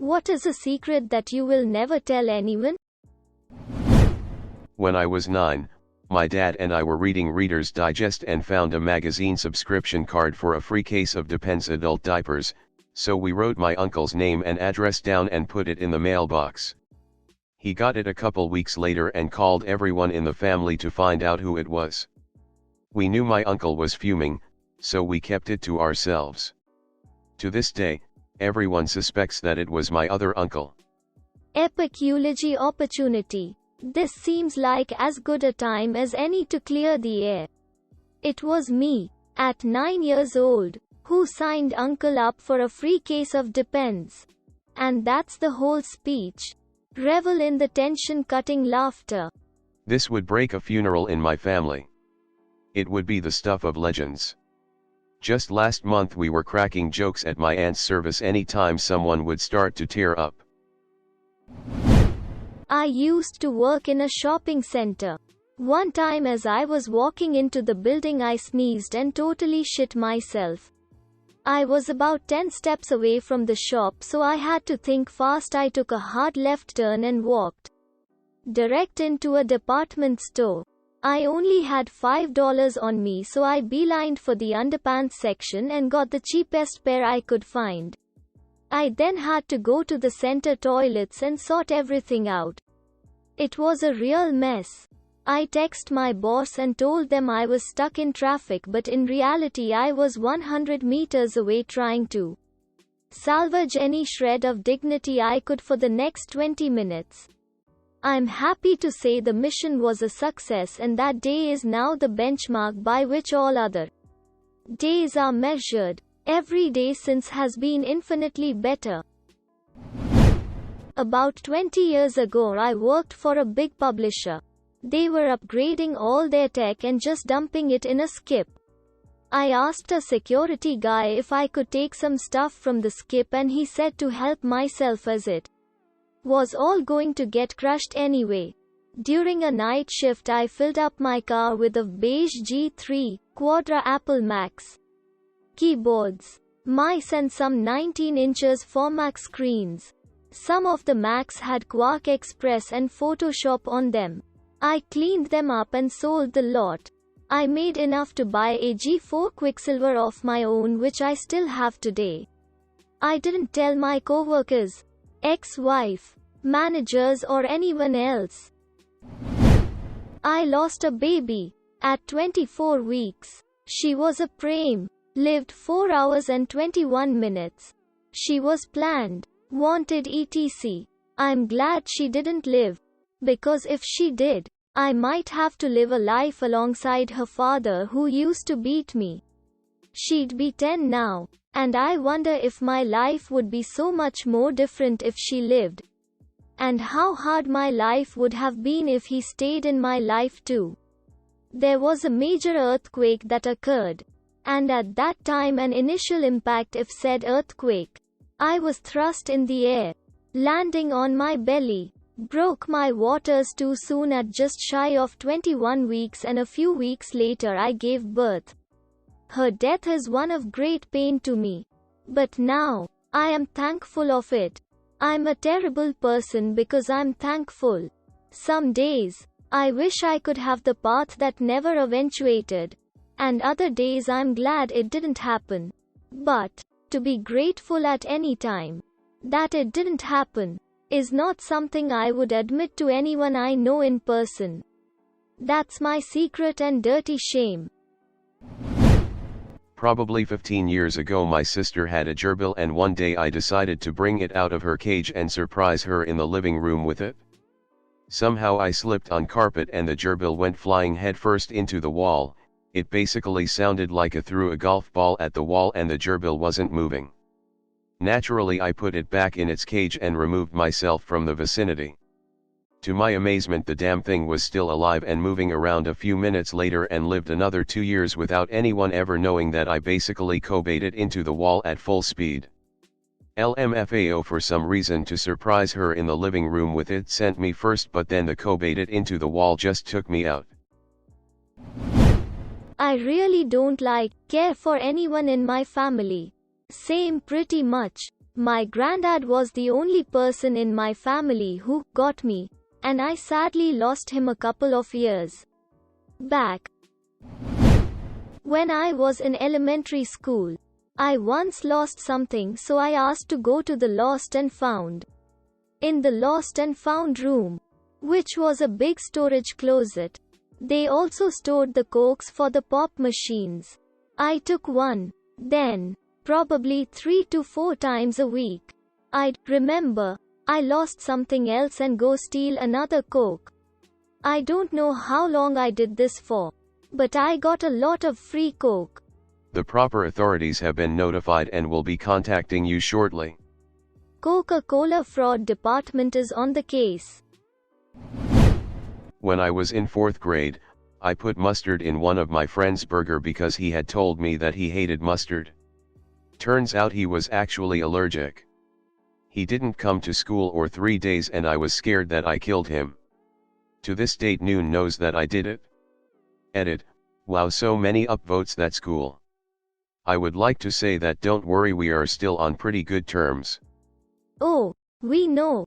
What is a secret that you will never tell anyone? When I was 9, my dad and I were reading Reader's Digest and found a magazine subscription card for a free case of Depends adult diapers, so we wrote my uncle's name and address down and put it in the mailbox. He got it a couple weeks later and called everyone in the family to find out who it was. We knew my uncle was fuming, so we kept it to ourselves. To this day, everyone suspects that it was my other uncle. Epic eulogy opportunity. This seems like as good a time as any to clear the air. It was me, at 9 years old, who signed uncle up for a free case of Depends. And that's the whole speech. Revel in the tension-cutting laughter. This would break a funeral in my family. It would be the stuff of legends. Just last month we were cracking jokes at my aunt's service any time someone would start to tear up. I used to work in a shopping center. One time as I was walking into the building I sneezed and totally shit myself. I was about 10 steps away from the shop, so I had to think fast. I took a hard left turn and walked direct into a department store. I only had $5 on me, so I beelined for the underpants section and got the cheapest pair I could find. I then had to go to the center toilets and sort everything out. It was a real mess. I texted my boss and told them I was stuck in traffic, but in reality I was 100 meters away trying to salvage any shred of dignity I could for the next 20 minutes. I'm happy to say the mission was a success, and that day is now the benchmark by which all other days are measured. Every day since has been infinitely better. About 20 years ago I worked for a big publisher. They were upgrading all their tech and just dumping it in a skip. I asked a security guy if I could take some stuff from the skip, and he said to help myself as it was all going to get crushed anyway. During a night shift I filled up my car with a beige G3 Quadra Apple Macs keyboards, mice and some 19 inches format screens. Some of the Macs had Quark Express and Photoshop on them. I cleaned them up and sold the lot. I made enough to buy a G4 Quicksilver of my own, which I still have today. I didn't tell my coworkers, ex-wife, managers or anyone else. I lost a baby at 24 weeks. She was a preem, lived 4 hours and 21 minutes. She was planned, wanted etc. I'm glad she didn't live, because if she did, I might have to live a life alongside her father who used to beat me. She'd be 10 now, and I wonder if my life would be so much more different if she lived. And how hard my life would have been if he stayed in my life too. There was a major earthquake that occurred, and at that time an initial impact if said earthquake. I was thrust in the air, landing on my belly. Broke my waters too soon at just shy of 21 weeks, and a few weeks later I gave birth. Her death is one of great pain to me. But now, I am thankful of it. I'm a terrible person because I'm thankful. Some days, I wish I could have the path that never eventuated. And other days I'm glad it didn't happen. But, to be grateful at any time that it didn't happen is not something I would admit to anyone I know in person. That's my secret and dirty shame. Probably 15 years ago my sister had a gerbil, and one day I decided to bring it out of her cage and surprise her in the living room with it. Somehow I slipped on carpet and the gerbil went flying headfirst into the wall. It basically sounded like I threw a golf ball at the wall and the gerbil wasn't moving. Naturally I put it back in its cage and removed myself from the vicinity. To my amazement the damn thing was still alive and moving around a few minutes later, and lived another 2 years without anyone ever knowing that I basically co-baited into the wall at full speed. LMFAO, for some reason to surprise her in the living room with it sent me first, but then the co-baited into the wall just took me out. I really don't care for anyone in my family. Same pretty much. My granddad was the only person in my family who got me, and I sadly lost him a couple of years back. When I was in elementary school, I once lost something, so I asked to go to the lost and found. In the lost and found room, which was a big storage closet, they also stored the cokes for the pop machines. I took one. Then, probably 3 to 4 times a week, I'd remember I lost something else and go steal another coke. I don't know how long I did this for, but I got a lot of free coke. The proper authorities have been notified and will be contacting you shortly. Coca-Cola fraud department is on the case. When I was in 4th grade, I put mustard in one of my friend's burger because he had told me that he hated mustard. Turns out he was actually allergic. He didn't come to school for 3 days and I was scared that I killed him. To this date Noon knows that I did it. Edit, wow, so many upvotes that school. I would like to say that don't worry, we are still on pretty good terms. Oh, we know.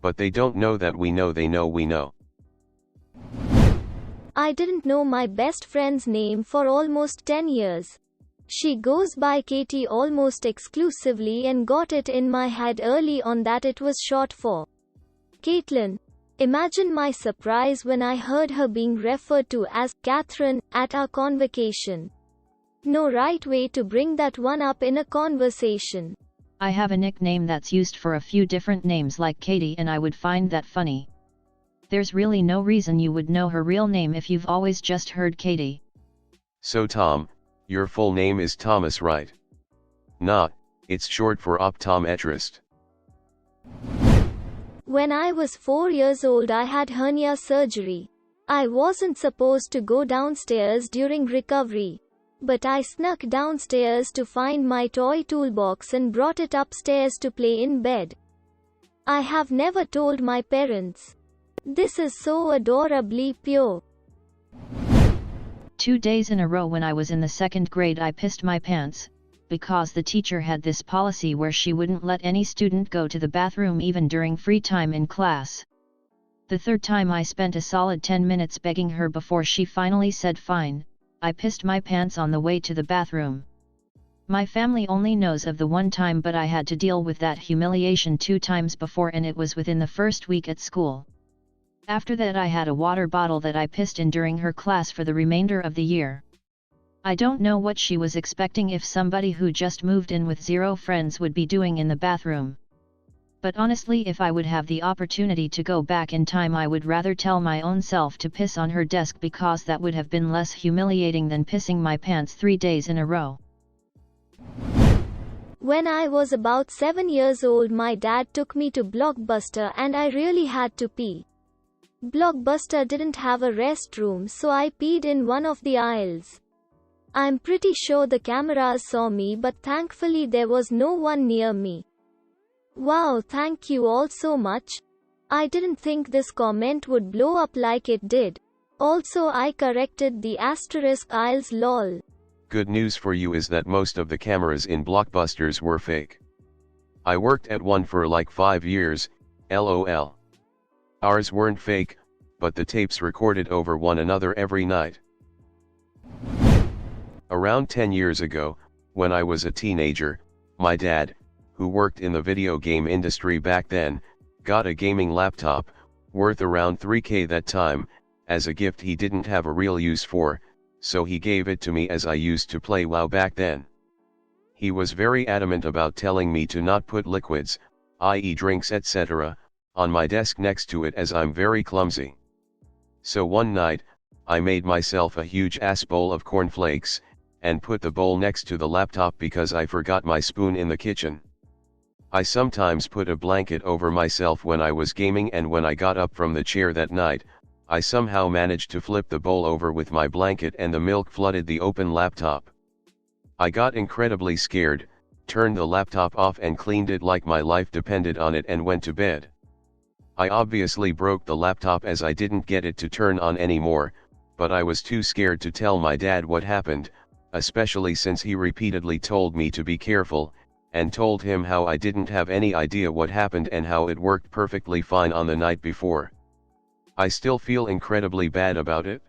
But they don't know that we know they know we know. I didn't know my best friend's name for almost 10 years. She goes by Katie almost exclusively and got it in my head early on that it was short for Caitlin. Imagine my surprise when I heard her being referred to as Catherine at our convocation. No right way to bring that one up in a conversation. I have a nickname that's used for a few different names like Katie, and I would find that funny. There's really no reason you would know her real name if you've always just heard Katie. So Tom, your full name is Thomas, right? Nah, it's short for optometrist. When I was 4 years old I had hernia surgery. I wasn't supposed to go downstairs during recovery, but I snuck downstairs to find my toy toolbox and brought it upstairs to play in bed. I have never told my parents. This is so adorably pure. 2 days in a row when I was in the 2nd grade I pissed my pants, because the teacher had this policy where she wouldn't let any student go to the bathroom even during free time in class. The 3rd time I spent a solid 10 minutes begging her before she finally said fine. I pissed my pants on the way to the bathroom. My family only knows of the one time, but I had to deal with that humiliation 2 times before, and it was within the first week at school. After that I had a water bottle that I pissed in during her class for the remainder of the year. I don't know what she was expecting if somebody who just moved in with 0 friends would be doing in the bathroom. But honestly, if I would have the opportunity to go back in time, I would rather tell my own self to piss on her desk, because that would have been less humiliating than pissing my pants 3 days in a row. When I was about 7 years old, my dad took me to Blockbuster and I really had to pee. Blockbuster didn't have a restroom, so I peed in one of the aisles. I'm pretty sure the cameras saw me, but thankfully there was no one near me. Wow, thank you all so much. I didn't think this comment would blow up like it did. Also, I corrected the asterisk aisles, lol. Good news for you is that most of the cameras in Blockbusters were fake. I worked at one for like 5 years, lol. Ours weren't fake, but the tapes recorded over one another every night. Around 10 years ago, when I was a teenager, my dad, who worked in the video game industry back then, got a gaming laptop, worth around $3,000 that time, as a gift he didn't have a real use for, so he gave it to me as I used to play WoW back then. He was very adamant about telling me to not put liquids, i.e. drinks etc., on my desk next to it as I'm very clumsy. So one night, I made myself a huge ass bowl of cornflakes, and put the bowl next to the laptop because I forgot my spoon in the kitchen. I sometimes put a blanket over myself when I was gaming, and when I got up from the chair that night, I somehow managed to flip the bowl over with my blanket and the milk flooded the open laptop. I got incredibly scared, turned the laptop off and cleaned it like my life depended on it and went to bed. I obviously broke the laptop as I didn't get it to turn on anymore, but I was too scared to tell my dad what happened, especially since he repeatedly told me to be careful, and told him how I didn't have any idea what happened and how it worked perfectly fine on the night before. I still feel incredibly bad about it.